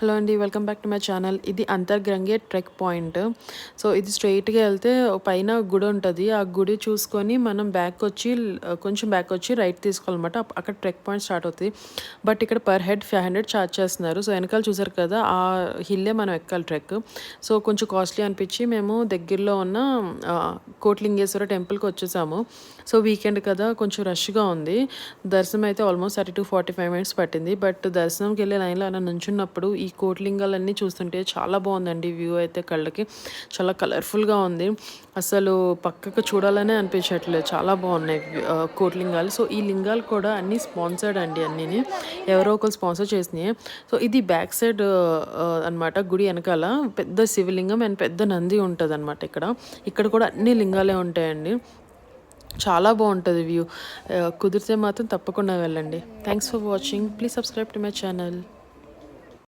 Hello అండి, welcome back to my channel. ఇది అంతర్గంగే trek point. So ఇది స్ట్రెయిట్గా వెళ్తే పైన గుడి ఉంటుంది. ఆ గుడి చూసుకొని మనం కొంచెం బ్యాక్ వచ్చి రైట్ తీసుకోవాలన్నమాట. అక్కడ ట్రెక్ పాయింట్ స్టార్ట్ అవుతుంది. బట్ ఇక్కడ పర్ హెడ్ 500 ఛార్జ్ చేస్తున్నారు. సో వెనకాల చూసారు కదా, ఆ హిల్లే మనం ఎక్కాలి ట్రెక్. సో కొంచెం కాస్ట్లీ అనిపించి మేము దగ్గరలో ఉన్న కోట్లింగేశ్వర టెంపుల్కి వచ్చేసాము. సో వీకెండ్ కదా, కొంచెం రష్గా ఉంది. దర్శనం అయితే ఆల్మోస్ట్ 30 to 45 మినిట్స్ పట్టింది. బట్ దర్శనంకి వెళ్ళే లైన్లో అలా నుంచున్నప్పుడు ఈ కోట్లింగాలన్నీ చూస్తుంటే చాలా బాగుందండి. వ్యూ అయితే కళ్ళకి చాలా కలర్ఫుల్గా ఉంది. అసలు పక్కకు చూడాలనే అనిపించట్లేదు, చాలా బాగున్నాయి కోట్లింగాలు. సో ఈ లింగాలు కూడా అన్నీ స్పాన్సర్డ్ అండి, అన్నీ ఎవరో ఒకరు స్పాన్సర్ చేసినాయి. సో ఇది బ్యాక్ సైడ్ అనమాట. గుడి వెనకాల పెద్ద శివలింగం అండ్ పెద్ద నంది ఉంటుంది అనమాట. ఇక్కడ కూడా అన్ని లింగాలే ఉంటాయండి. చాలా బాగుంటుంది వ్యూ. కుదిరితే మాత్రం తప్పకుండా వెళ్ళండి. Thanks for watching. Please subscribe to my channel.